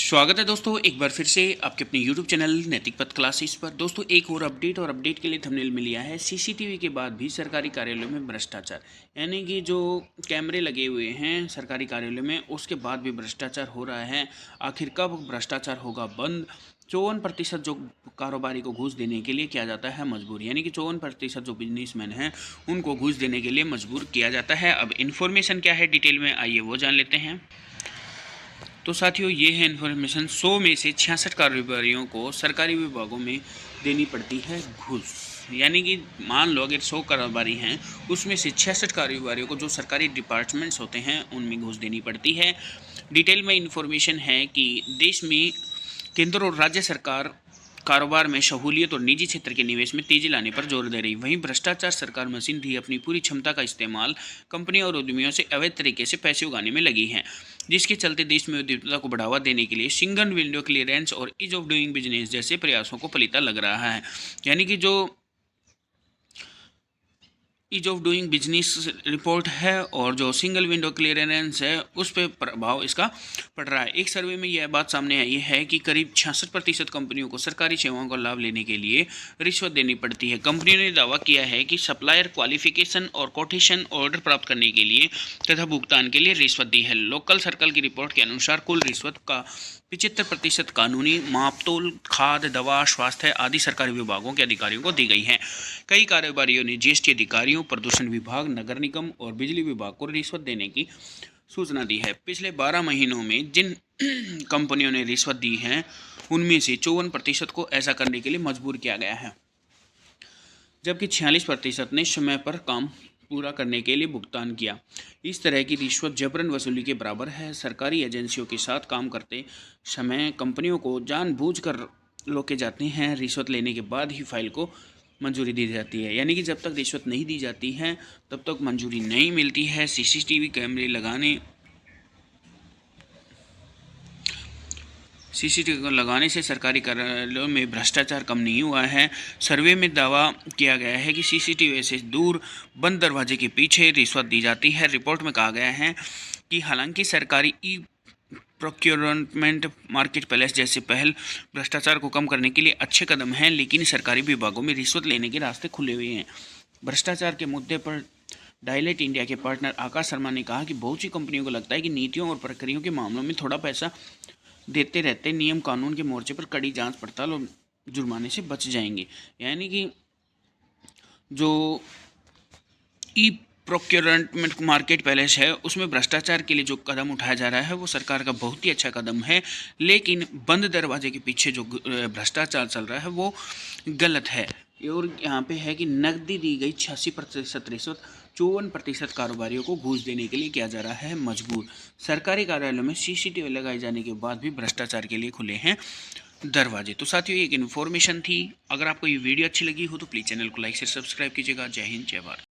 स्वागत है दोस्तों एक बार फिर से आपके अपने YouTube चैनल नैतिक पथ क्लासेस पर। दोस्तों एक और अपडेट के लिए थंबनेल में लिया है सीसीटीवी के बाद भी सरकारी कार्यालयों में भ्रष्टाचार, यानी कि जो कैमरे लगे हुए हैं सरकारी कार्यालयों में उसके बाद भी भ्रष्टाचार हो रहा है। आखिर कब भ्रष्टाचार होगा बंद? 54% जो कारोबारी को घूस देने के लिए किया जाता है मजबूर, यानी कि 54% जो बिजनेसमैन हैं उनको घूस देने के लिए मजबूर किया जाता है। अब इन्फॉर्मेशन क्या है डिटेल में, आइए वो जान लेते हैं। तो साथियों ये है इन्फॉर्मेशन, 100 में से 66 कारोबारियों को सरकारी विभागों में देनी पड़ती है घूस। यानी कि मान लो अगर 100 कारोबारी हैं उसमें से 66 कारोबारियों को जो सरकारी डिपार्टमेंट्स होते हैं उनमें घूस देनी पड़ती है। डिटेल में इन्फॉर्मेशन है कि देश में केंद्र और राज्य सरकार कारोबार में सहूलियत और निजी क्षेत्र के निवेश में तेजी लाने पर जोर दे रही। वहीं भ्रष्टाचार सरकार मशीन भी अपनी पूरी क्षमता का इस्तेमाल कंपनियों और उद्यमियों से अवैध तरीके से पैसे उगाने में लगी है, जिसके चलते देश में उद्यमिता को बढ़ावा देने के लिए सिंगल विंडो क्लियरेंस और ईज ऑफ डूइंग बिजनेस जैसे प्रयासों को फलीता लग रहा है। यानी कि जो ease of doing business report है और जो सिंगल विंडो क्लियरेंस है उस पर प्रभाव इसका पड़ रहा है। एक सर्वे में यह बात सामने आई है कि करीब 66% कंपनियों को सरकारी सेवाओं का लाभ लेने के लिए रिश्वत देनी पड़ती है। कंपनियों ने दावा किया है कि सप्लायर क्वालिफिकेशन और कोटेशन ऑर्डर प्राप्त करने के लिए तथा भुगतान के लिए रिश्वत दी है। लोकल सर्कल की रिपोर्ट के अनुसार कुल रिश्वत का 75% कानूनी मापतोल, खाद्य, दवा, स्वास्थ्य आदि सरकारी विभागों के अधिकारियों को दी गई है। कई कारोबारियों ने जीएसटी अधिकारियों, प्रदूषण विभाग, नगर निगम और बिजली विभाग को रिश्वत देने की सूचना दी है। पिछले 12 महीनों में जिन कंपनियों ने रिश्वत दी है उनमें से 54% को ऐसा करने के लिए मजबूर किया गया है, जबकि 46% ने समय पर काम पूरा करने के लिए भुगतान किया। इस तरह की रिश्वत जबरन वसूली के बराबर है। सरकारी एजेंसियों के साथ काम करते समय कंपनियों को जानबूझकर रोके जाते हैं। रिश्वत लेने के बाद ही फाइल को मंजूरी दी जाती है, यानी कि जब तक रिश्वत नहीं दी जाती है तब तक मंजूरी नहीं मिलती है। सीसीटीवी कैमरे लगाने से सरकारी कार्यालयों में भ्रष्टाचार कम नहीं हुआ है। सर्वे में दावा किया गया है कि सीसीटीवी से दूर बंद दरवाजे के पीछे रिश्वत दी जाती है। रिपोर्ट में कहा गया है कि हालांकि सरकारी ई प्रोक्योरमेंट मार्केट प्लेस जैसे पहल भ्रष्टाचार को कम करने के लिए अच्छे कदम हैं, लेकिन सरकारी विभागों में रिश्वत लेने के रास्ते खुले हुए हैं। भ्रष्टाचार के मुद्दे पर डायलेट इंडिया के पार्टनर आकाश शर्मा ने कहा कि बहुत सी कंपनियों को लगता है कि नीतियों और प्रक्रियाओं के मामलों में थोड़ा पैसा देते रहते नियम कानून के मोर्चे पर कड़ी जांच पड़ताल और जुर्माने से बच जाएंगे। यानी कि जो ई प्रोक्योरमेंट मार्केट पैलेस है उसमें भ्रष्टाचार के लिए जो कदम उठाया जा रहा है वो सरकार का बहुत ही अच्छा कदम है, लेकिन बंद दरवाजे के पीछे जो भ्रष्टाचार चल रहा है वो गलत है। और यहाँ पे है कि नकदी दी गई 86% रिश्वत, 54% कारोबारियों को घूस देने के लिए किया जा रहा है मजबूर। सरकारी कार्यालयों में सीसीटीवी लगाए जाने के बाद भी भ्रष्टाचार के लिए खुले हैं दरवाजे। तो साथियों एक इन्फॉर्मेशन थी। अगर आपको ये वीडियो अच्छी लगी हो तो प्लीज़ चैनल को लाइक से सब्सक्राइब कीजिएगा। जय हिंद, जय भारत।